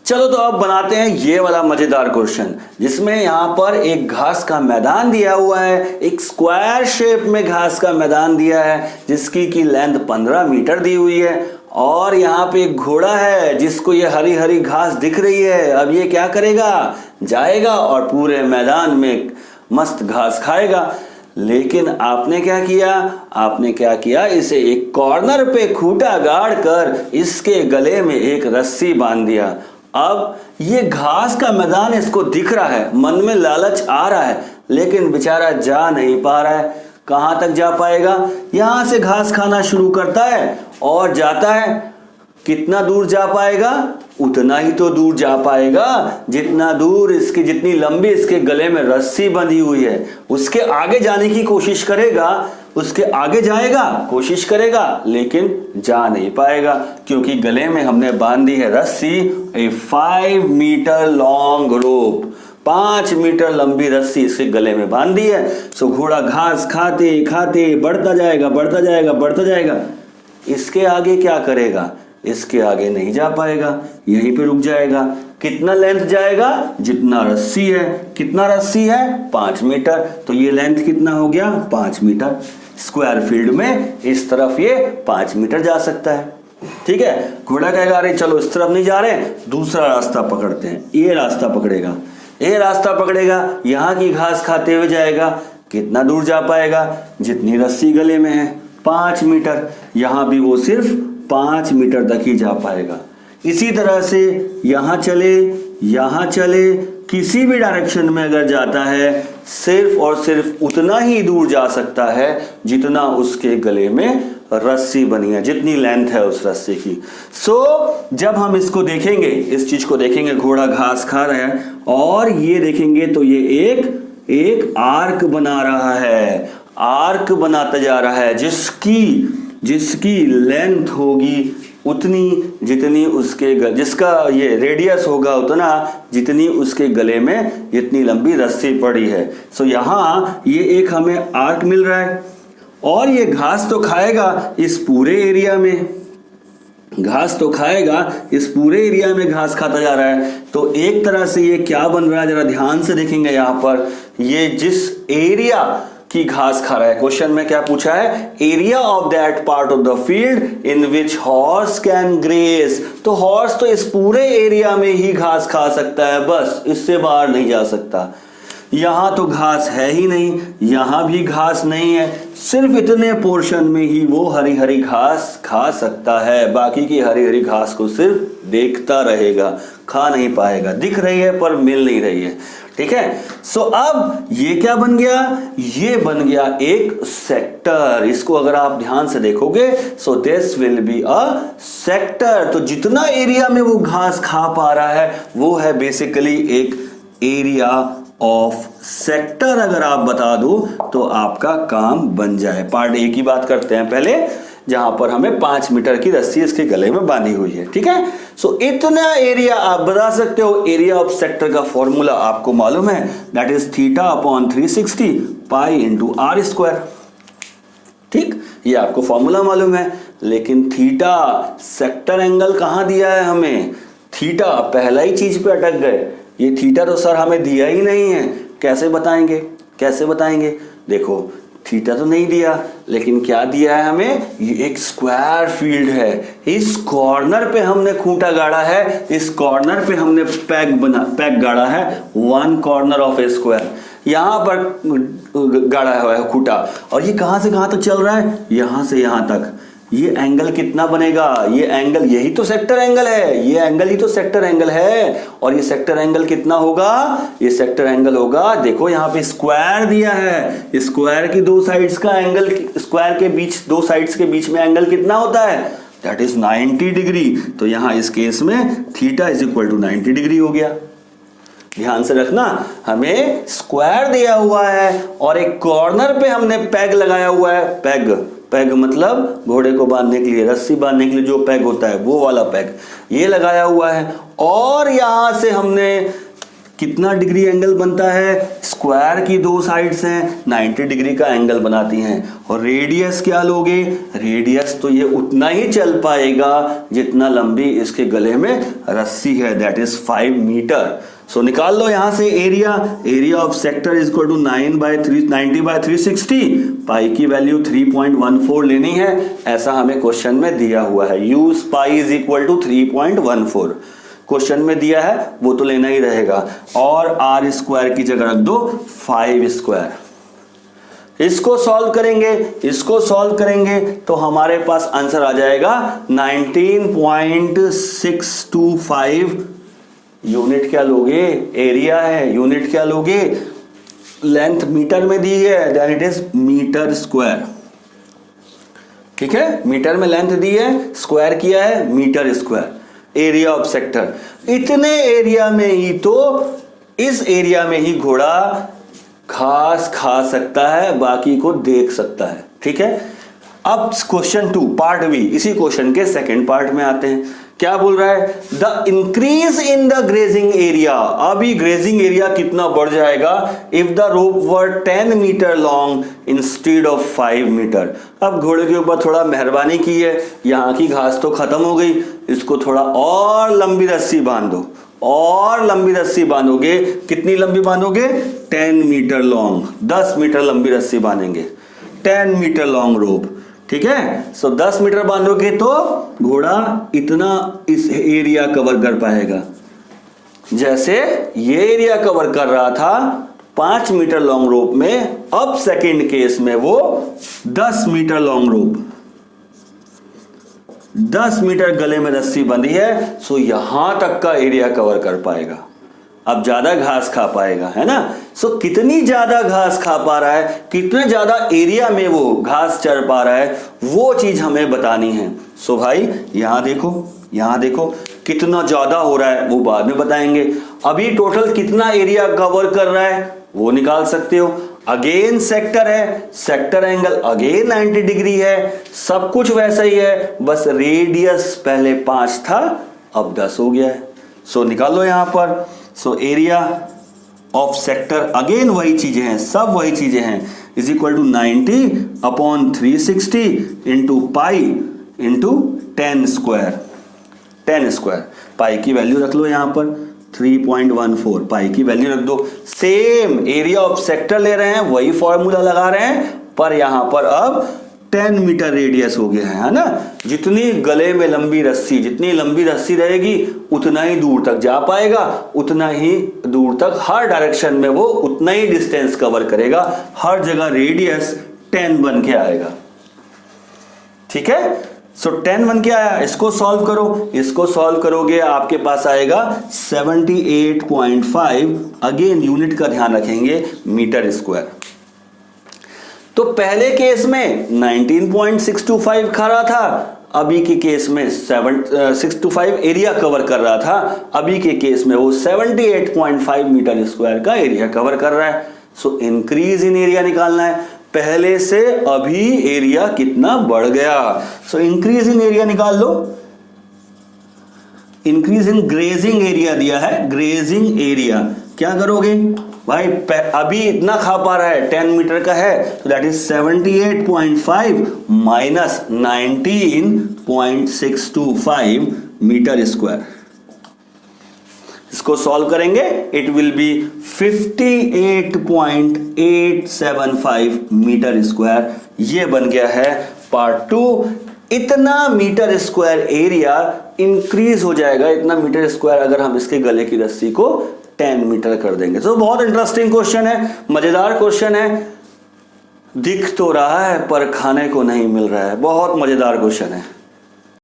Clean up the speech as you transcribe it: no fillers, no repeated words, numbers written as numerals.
चलो तो अब बनाते हैं ये वाला मजेदार क्वेश्चन, जिसमें यहाँ पर एक घास का मैदान दिया हुआ है, एक स्क्वायर शेप में घास का मैदान दिया है जिसकी की लेंथ 15 मीटर दी हुई है, और यहाँ पे एक घोड़ा है जिसको ये हरी हरी घास दिख रही है। अब ये क्या करेगा, जाएगा और पूरे मैदान में मस्त घास खाएगा। लेकिन आपने क्या किया, इसे एक कॉर्नर पे खूंटा गाड़ कर इसके गले में एक रस्सी बांध दिया। अब ये घास का मैदान इसको दिख रहा है, मन में लालच आ रहा है, लेकिन बेचारा जा नहीं पा रहा है। कहां तक जा पाएगा, यहां से घास खाना शुरू करता है और जाता है। कितना दूर जा पाएगा, उतना ही तो दूर जा पाएगा जितना दूर जितनी लंबी इसके गले में रस्सी बंधी हुई है। उसके आगे जाने की कोशिश करेगा, उसके आगे जाएगा, कोशिश करेगा, लेकिन जा नहीं पाएगा क्योंकि गले में हमने बांध दी है रस्सी, ए 5 मीटर लॉन्ग रोप। 5 मीटर लंबी रस्सी इसके गले में बांध दी है। सो घोड़ा घास खाते खाते बढ़ता जाएगा। इसके आगे क्या करेगा, इसके आगे नहीं जा पाएगा, यहीं पे रुक जाएगा। कितना लेंथ जाएगा, जितना रस्सी है। कितना रस्सी है, 5 मीटर, तो ये लेंथ कितना हो गया, 5 मीटर। स्क्वायर फील्ड में इस तरफ ये 5 मीटर जा सकता है। ठीक है, घोड़ा कहेगा अरे चलो इस तरफ नहीं जा रहे, दूसरा रास्ता पकड़ते हैं। ये रास्ता पकड़ेगा, यहाँ की घास खाते हुए जाएगा। कितना दूर जा पाएगा, जितनी रस्सी गले में है, 5 मीटर। यहां भी वो सिर्फ 5 मीटर तक ही जा पाएगा। इसी तरह से यहां चले, किसी भी डायरेक्शन में अगर जाता है, सिर्फ और सिर्फ उतना ही दूर जा सकता है जितना उसके गले में रस्सी बनी है, जितनी लेंथ है उस रस्सी की। जब हम इसको देखेंगे, इस चीज को देखेंगे, घोड़ा घास खा रहा है और ये देखेंगे तो ये एक आर्क बना रहा है, आर्क बनाता जा रहा है जिसकी लेंथ होगी उतनी जितनी जिसका ये रेडियस होगा उतना जितनी उसके गले में जितनी लंबी रस्सी पड़ी है। यहाँ ये एक हमें आर्क मिल रहा है और ये घास तो खाएगा इस पूरे एरिया में, घास खाता जा रहा है। तो एक तरह से ये क्या बन रहा है, जरा ध्यान से देखेंगे यहाँ पर, ये जिस एरिया की घास खा रहा है, क्वेश्चन में क्या पूछा है, area of that part of the field in which horse can grace. तो हॉर्स तो इस पूरे एरिया में ही घास खा सकता है, बस इससे बाहर नहीं जा सकता। यहां तो घास है ही नहीं, यहां भी घास नहीं है, सिर्फ इतने पोर्शन में ही वो हरी हरी घास खा सकता है। बाकी की हरी हरी घास को सिर्फ देखता रहेगा, खा नहीं पाएगा। दिख रही है पर मिल नहीं रही है। ठीक है, अब ये क्या बन गया, ये बन गया एक सेक्टर। इसको अगर आप ध्यान से देखोगे, this will be a sector. तो जितना एरिया में वो घास खा पा रहा है वो है बेसिकली एक एरिया ऑफ सेक्टर। अगर आप बता दो तो आपका काम बन जाए। पार्ट ए की बात करते हैं पहले, जहां पर हमें 5 मीटर की रस्सी इसके गले में बांधी हुई है। ठीक है, इतना एरिया आप बता सकते हो। एरिया ऑफ सेक्टर का फॉर्मूला आपको मालूम है, that is θ/360 pi into r square. ठीक, ये आपको फॉर्मूला मालूम है, लेकिन थीटा सेक्टर एंगल कहां दिया है हमें, थीटा पहला ही चीज पे अटक गए। ये थीटा तो सर हमें दिया ही नहीं है, कैसे बताएंगे। देखो थीटा तो नहीं दिया, लेकिन क्या दिया है हमें, ये एक स्क्वायर फील्ड है। इस कॉर्नर पे हमने खूंटा गाड़ा है, इस कॉर्नर पे हमने पैग गाड़ा है, 1 कॉर्नर ऑफ ए स्क्वायर। यहां पर गाड़ा हुआ है खूंटा, और ये कहां से कहां तक चल रहा है, यहां से यहां तक। ये एंगल कितना बनेगा, ये एंगल, यही तो सेक्टर एंगल है, ये एंगल ही तो सेक्टर एंगल है। और ये सेक्टर एंगल कितना होगा, ये सेक्टर एंगल होगा, देखो यहाँ पे स्क्वायर दिया है, स्क्वायर की दो साइड्स का एंगल, स्क्वायर के बीच, दो साइड्स के बीच में एंगल कितना होता है, दैट इज 90 डिग्री। तो यहां इस केस में theta is equal to 90 degree हो गया। ध्यान से रखना, हमें स्क्वायर दिया हुआ है और एक कॉर्नर पे हमने पैग लगाया हुआ है। पैग मतलब घोड़े को बांधने के लिए, रस्सी बांधने के लिए जो पैग होता है वो वाला पैग ये लगाया हुआ है। और यहां से हमने कितना डिग्री एंगल बनता है, स्क्वायर की दो साइड्स हैं 90 डिग्री का एंगल बनाती हैं। और रेडियस क्या लोगे, रेडियस तो ये उतना ही चल पाएगा जितना लंबी इसके गले में रस्सी है, दैट इज 5 मीटर। सो निकाल लो यहां से area, area of sector is equal to 90/360, pi की वैल्यू 3.14 लेनी है, ऐसा हमें क्वेश्चन में दिया हुआ है। Use pi is equal to 3.14 question में दिया है, वो तो लेना ही रहेगा। और आर स्क्वायर की जगह रख दो 5 स्क्वायर। इसको सॉल्व करेंगे, इसको सॉल्व करेंगे तो हमारे पास आंसर आ जाएगा 19.625। यूनिट क्या लोगे, एरिया है, यूनिट क्या लोगे, लेंथ मीटर में दी है, then it is meter square. ठीक है, मीटर में लेंथ दी है, स्क्वायर किया है, meter square. Area of sector, इतने एरिया में ही तो, इस एरिया में ही घोड़ा घास खा सकता है, बाकी को देख सकता है। ठीक है, अब क्वेश्चन 2 पार्ट बी, इसी क्वेश्चन के सेकंड पार्ट में आते हैं। क्या बोल रहा है, the increase in the grazing area. अभी ग्रेजिंग एरिया कितना बढ़ जाएगा, if the rope were 10 meter long instead of 5 meter. अब घोड़े के ऊपर थोड़ा मेहरबानी की है, यहाँ की घास तो खत्म हो गई, इसको थोड़ा और लंबी रस्सी बांध दो, और लंबी रस्सी बांधोगे, कितनी लंबी बांधोगे, 10 मीटर लॉन्ग, 10 मीटर लंबी रस्सी बांधेंगे, 10 मीटर लॉन्ग रोप। ठीक है, सो 10 मीटर बांधोगे तो घोड़ा इतना इस एरिया कवर कर पाएगा, जैसे ये एरिया कवर कर रहा था 5 मीटर लॉन्ग रोप में। अब सेकंड केस में वो 10 मीटर लॉन्ग रोप, 10 मीटर गले में रस्सी बंधी है, सो यहां तक का एरिया कवर कर पाएगा। अब ज्यादा घास खा पाएगा, है ना। सो कितनी ज्यादा घास खा पा रहा है, कितने ज्यादा एरिया में वो घास चर पा रहा है, वो चीज हमें बतानी है। सो भाई यहां देखो, यहां देखो कितना ज्यादा हो रहा है, वो बाद में बताएंगे। अभी टोटल कितना एरिया कवर कर रहा है वो निकाल सकते हो। अगेन सेक्टर है, सेक्टर एंगल अगेन 90 डिग्री है, सब कुछ वैसा ही है, बस रेडियस पहले 5 था, अब 10 हो गया है। सो निकाल लो यहां पर। So area of sector again वही चीजें हैं, सब वही चीजें हैं, is equal to 90/360 into pi into 10 square, 10 square. Pi की वैल्यू रख लो यहां पर 3.14, पाई की वैल्यू रख दो। सेम एरिया ऑफ सेक्टर ले रहे हैं, वही फॉर्मूला लगा रहे हैं, पर यहां पर अब 10 मीटर रेडियस हो गया है ना। जितनी गले में लंबी रस्सी, जितनी लंबी रस्सी रहेगी उतना ही दूर तक जा पाएगा, उतना ही दूर तक हर डायरेक्शन में वो उतना ही डिस्टेंस कवर करेगा, हर जगह रेडियस 10 बन के आएगा। ठीक है, सो 10 बन के आया। इसको सॉल्व करो, इसको सॉल्व करोगे आपके पास आएगा 78.5। अगेन यूनिट का ध्यान रखेंगे, मीटर स्क्वायर। तो पहले केस में 19.625 खा रहा था, अभी के केस में 625 एरिया कवर कर रहा था, अभी के केस में वो 78.5 मीटर स्क्वायर का एरिया कवर कर रहा है। सो इंक्रीज इन एरिया निकालना है, पहले से अभी एरिया कितना बढ़ गया। सो इंक्रीज इन एरिया निकाल लो। इंक्रीज इन ग्रेजिंग एरिया दिया है, ग्रेजिंग एरिया क्या करोगे भाई, अभी इतना खा पा रहा है 10 मीटर का है, तो that is 78.5 minus 19.625 meter square. इसको सॉल्व करेंगे, it will be 58.875 meter square. ये बन गया है पार्ट 2। इतना मीटर स्क्वायर एरिया इंक्रीज हो जाएगा, इतना मीटर स्क्वायर अगर हम इसके गले की रस्सी को 10 मीटर कर देंगे। तो बहुत इंटरेस्टिंग क्वेश्चन है, मजेदार क्वेश्चन है, दिख तो रहा है पर खाने को नहीं मिल रहा है, बहुत मजेदार क्वेश्चन है।